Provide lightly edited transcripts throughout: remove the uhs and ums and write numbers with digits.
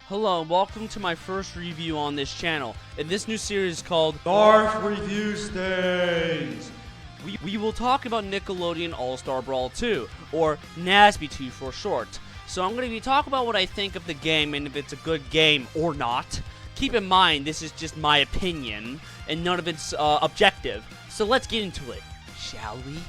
Hello and welcome to my first review on this channel. In this new series called Garf Review Stays. We will talk about Nickelodeon All-Star Brawl 2, or NASB 2 for short. So I'm going to be talking about what I think of the game and if it's a good game or not. Keep in mind, this is just my opinion, and none of it's objective. So let's get into it, shall we?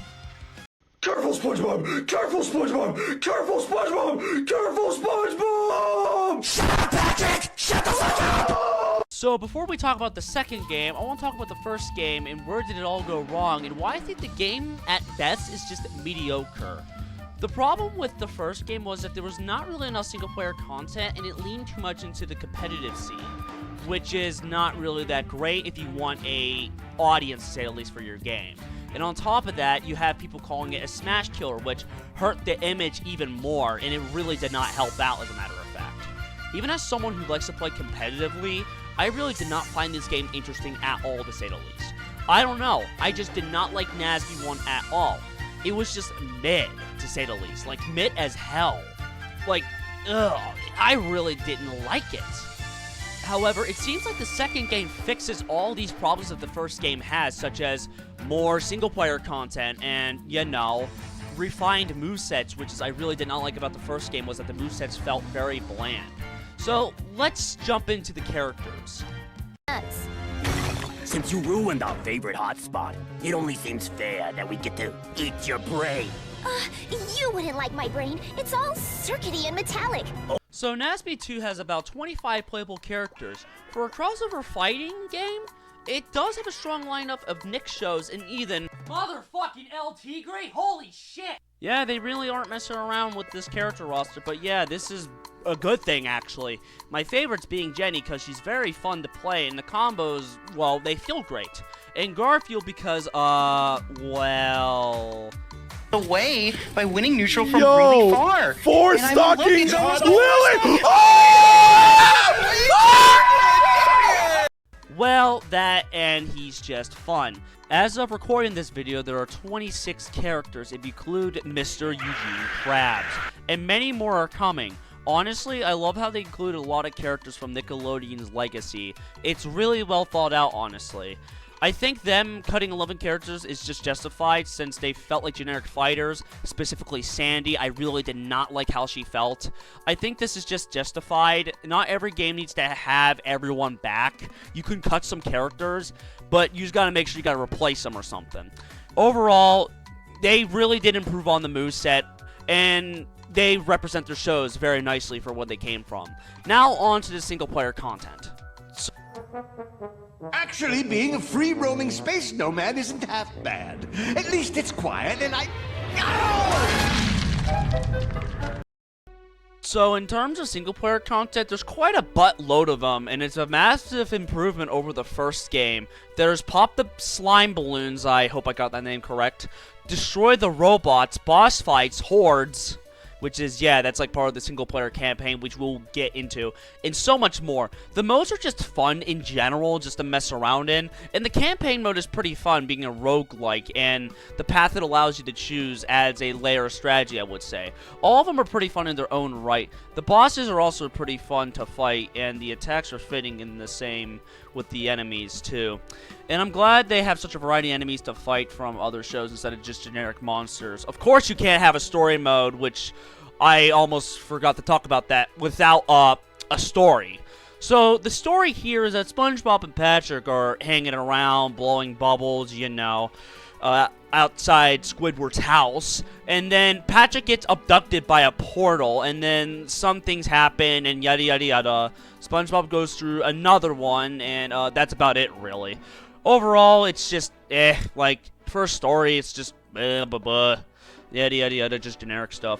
Careful, SpongeBob! Careful, SpongeBob! Careful, SpongeBob! Careful, SpongeBob! Shut up, Patrick! Shut the fuck up! So before we talk about the second game, I want to talk about the first game and where did it all go wrong and why I think the game at best is just mediocre. The problem with the first game was that there was not really enough single player content and it leaned too much into the competitive scene, which is not really that great if you want a audience to say at least for your game. And on top of that, you have people calling it a smash killer, which hurt the image even more, and it really did not help out, as a matter of fact. Even as someone who likes to play competitively, I really did not find this game interesting at all, to say the least. I don't know, I just did not like NASB 1 at all. It was just mid, to say the least. Like, mid as hell. Like, ugh, I really didn't like it. However, it seems like the second game fixes all these problems that the first game has, such as more single-player content and, you know, refined movesets, which is I really did not like about the first game was that the movesets felt very bland. So, let's jump into the characters. Since you ruined our favorite hotspot, it only seems fair that we get to eat your brain. You wouldn't like my brain. It's all circuity and metallic. So NASB 2 has about 25 playable characters. For a crossover fighting game, it does have a strong lineup of Nick shows and Ethan. Motherfucking El Tigre? Holy shit! Yeah, they really aren't messing around with this character roster, but yeah, this is a good thing, actually. My favorite's being Jenny, because she's very fun to play, and the combos, well, they feel great. And Garfield because, well... away by winning neutral from really far. Four stockings, Lily! Well, that and he's just fun. As of recording this video, there are 26 characters if you include Mr. Eugene Krabs, and many more are coming. Honestly, I love how they include a lot of characters from Nickelodeon's legacy. It's really well thought out, honestly. I think them cutting 11 characters is just justified since they felt like generic fighters, specifically Sandy. I really did not like how she felt. I think this is just justified. Not every game needs to have everyone back. You can cut some characters, but you just gotta make sure you gotta replace them or something. Overall, they really did improve on the moveset, and they represent their shows very nicely for what they came from. Now on to the single player content. Actually, being a free-roaming space nomad isn't half bad. At least it's quiet and I... So in terms of single player content, there's quite a buttload of them, and it's a massive improvement over the first game. There's Pop the Slime Balloons, I hope I got that name correct, Destroy the Robots, Boss Fights, Hordes, which is, yeah, that's like part of the single-player campaign, which we'll get into, and so much more. The modes are just fun in general, just to mess around in, and the campaign mode is pretty fun, being a roguelike, and the path it allows you to choose adds a layer of strategy, I would say. All of them are pretty fun in their own right. The bosses are also pretty fun to fight, and the attacks are fitting in the same with the enemies, too. And I'm glad they have such a variety of enemies to fight from other shows instead of just generic monsters. Of course, you can't have a story mode, which I almost forgot to talk about that, without a story. So, the story here is that SpongeBob and Patrick are hanging around, blowing bubbles, you know, outside Squidward's house. And then Patrick gets abducted by a portal, and then some things happen, and yada yada yada. SpongeBob goes through another one, and that's about it, really. Overall, it's just, like, first story, it's just, yada yada yada, just generic stuff.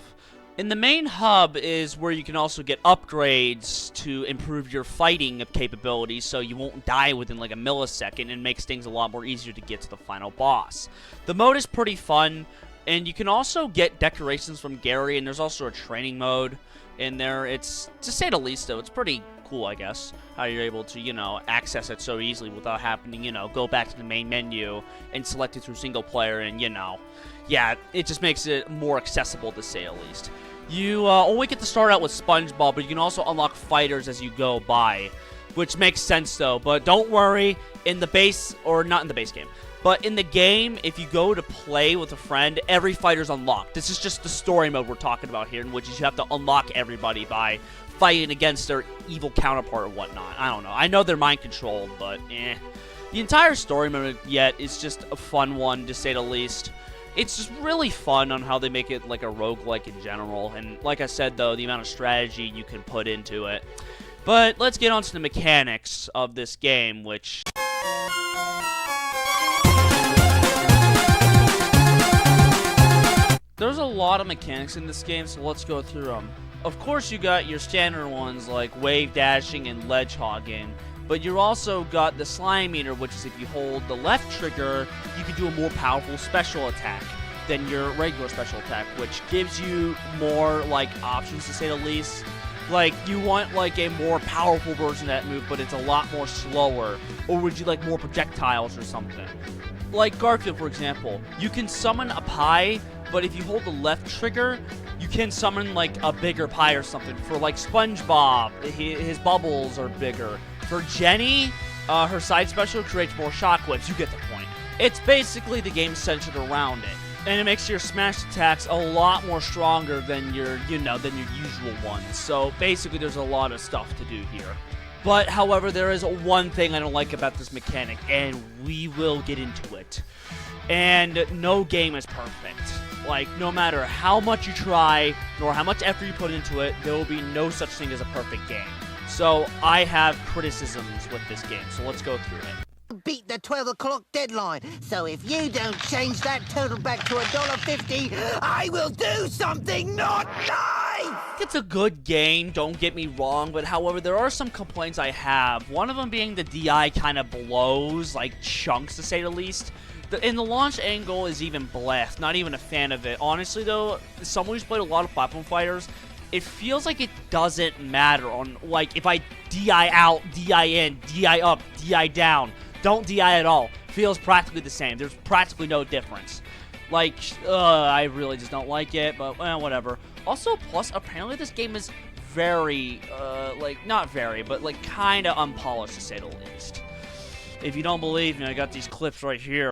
And the main hub is where you can also get upgrades to improve your fighting capabilities so you won't die within like a millisecond, and makes things a lot more easier to get to the final boss. The mode is pretty fun, and you can also get decorations from Gary, and there's also a training mode in there. It's, to say the least though, it's pretty cool, I guess, how you're able to, you know, access it so easily without having to, you know, go back to the main menu and select it through single player, and, you know, yeah, it just makes it more accessible, to say the least. You only get to start out with SpongeBob, but you can also unlock fighters as you go by, which makes sense though. But don't worry, in the base, or not in the base game, but in the game, if you go to play with a friend, every fighter's unlocked. This is just the story mode we're talking about here, in which you have to unlock everybody by fighting against their evil counterpart or whatnot. I don't know. I know they're mind controlled, but eh. The entire story mode yet is just a fun one, to say the least. It's just really fun on how they make it like a roguelike in general. And like I said, though, the amount of strategy you can put into it. But let's get on to the mechanics of this game, which... There's a lot of mechanics in this game, so let's go through them. Of course, you got your standard ones like wave dashing and ledge hogging. But you also got the slime meter, which is if you hold the left trigger, you can do a more powerful special attack than your regular special attack, which gives you more, like, options, to say the least. Like, you want, like, a more powerful version of that move, but it's a lot more slower. Or would you like more projectiles or something? Like Garfield, for example. You can summon a pie, but if you hold the left trigger, you can summon, like, a bigger pie or something. For, like, SpongeBob, his bubbles are bigger. For Jenny, her side special creates more shockwaves. You get the point. It's basically the game centered around it. And it makes your smash attacks a lot more stronger than your, than your usual ones. So basically there's a lot of stuff to do here. But, however, there is one thing I don't like about this mechanic, and we will get into it. And no game is perfect. Like, no matter how much you try, nor how much effort you put into it, there will be no such thing as a perfect game. So, I have criticisms with this game, so let's go through it. Beat the 12 o'clock deadline, so if you don't change that total back to $1.50, I will do something not nice! It's a good game, don't get me wrong, but however, there are some complaints I have. One of them being the DI kind of blows, like chunks to say the least. And the launch angle is even blessed, not even a fan of it. Honestly though, someone who's played a lot of platform fighters, it feels like it doesn't matter on, like, if I DI out, DI in, DI up, DI down, don't DI at all. Feels practically the same. There's practically no difference. Like, I really just don't like it, but, whatever. Also, plus, apparently this game is very, like, not very, but, like, kind of unpolished, to say the least. If you don't believe me, I got these clips right here.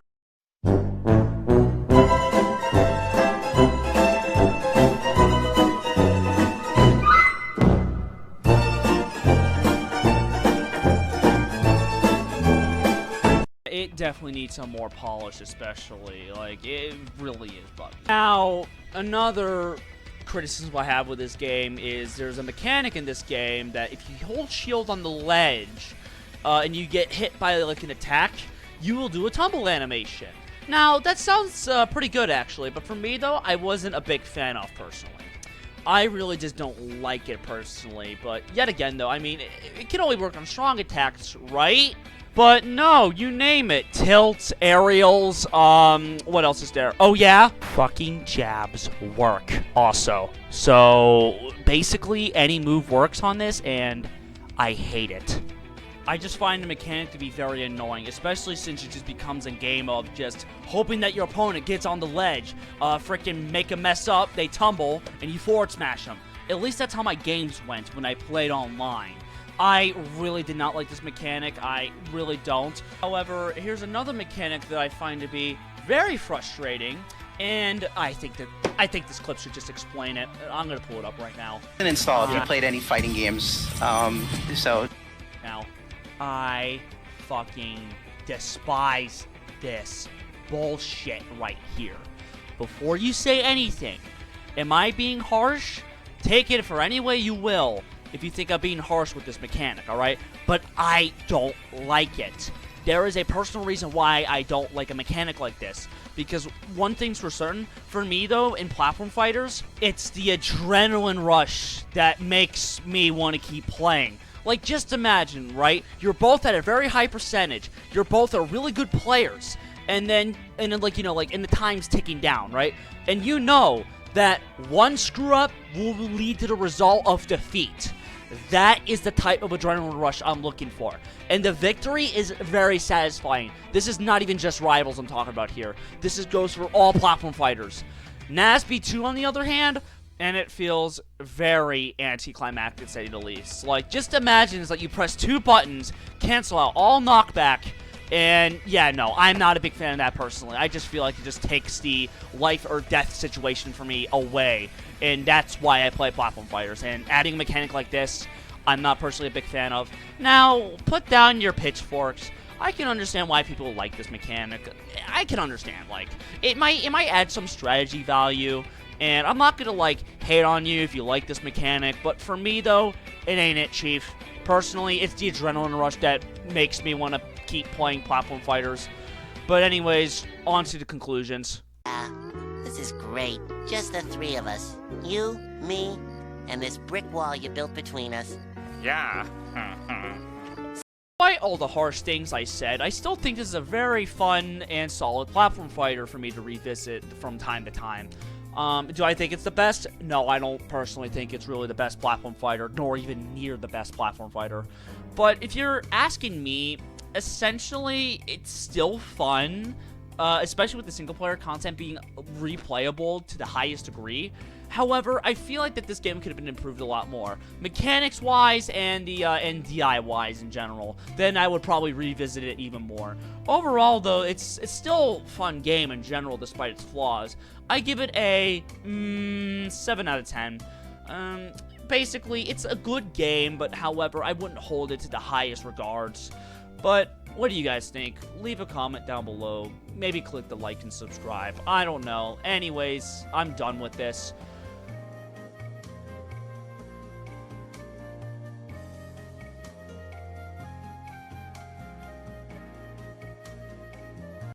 It definitely needs some more polish, especially. Like, it really is buggy. Now, another criticism I have with this game is there's a mechanic in this game that if you hold shield on the ledge and you get hit by, like, an attack, you will do a tumble animation. Now, that sounds pretty good, actually, but for me, though, I wasn't a big fan of, personally. I really just don't like it, personally, but yet again, though, I mean, it can only work on strong attacks, right? But no, you name it. Tilts, aerials, what else is there? Oh yeah? Fucking jabs work also. So, basically, any move works on this, and I hate it. I just find the mechanic to be very annoying, especially since it just becomes a game of just hoping that your opponent gets on the ledge, frickin' make a mess up, they tumble, and you forward smash them. At least that's how my games went when I played online. I really did not like this mechanic. I really don't. However, here's another mechanic that I find to be very frustrating, and I think this clip should just explain it. I'm gonna pull it up right now. And install if you played any fighting games. Now, I fucking despise this bullshit right here. Before you say anything, am I being harsh? Take it for any way you will. If you think I'm being harsh with this mechanic, alright? But I don't like it. There is a personal reason why I don't like a mechanic like this. Because one thing's for certain, for me though, in platform fighters, it's the adrenaline rush that makes me want to keep playing. Like, just imagine, right? You're both at a very high percentage. You're both are really good players. And then like, like, and the time's ticking down, right? And you know that one screw-up will lead to the result of defeat. That is the type of adrenaline rush I'm looking for. And the victory is very satisfying. This is not even just Rivals I'm talking about here. This goes for all platform fighters. NASB 2, on the other hand, And it feels very anticlimactic, to say the least. Like, just imagine it's like you press 2 buttons, cancel out all knockback, and yeah, no, I'm not a big fan of that personally. I just feel like it just takes the life or death situation for me away, and that's why I play platform fighters. And adding a mechanic like this, I'm not personally a big fan of. Now, put down your pitchforks. I can understand why people like this mechanic. I can understand, like, it might add some strategy value, and I'm not gonna, like, hate on you if you like this mechanic, but for me, though, it ain't it, Chief. Personally, it's the adrenaline rush that makes me want to keep playing platform fighters. But anyways, on to the conclusions. This is great. Just the 3 of us. You, me, and this brick wall you built between us. Yeah. Despite all the harsh things I said, I still think this is a very fun and solid platform fighter for me to revisit from time to time. Do I think it's the best? No, I don't personally think it's really the best platform fighter, nor even near the best platform fighter. But if you're asking me, essentially, it's still fun, especially with the single-player content being replayable to the highest degree. However, I feel like that this game could have been improved a lot more, mechanics-wise and DI-wise in general. Then I would probably revisit it even more. Overall, though, it's still a fun game in general, despite its flaws. I give it a 7 out of 10. Basically, it's a good game, but however, I wouldn't hold it to the highest regards. But what do you guys think? Leave a comment down below. Maybe click the like and subscribe. I don't know. Anyways, I'm done with this.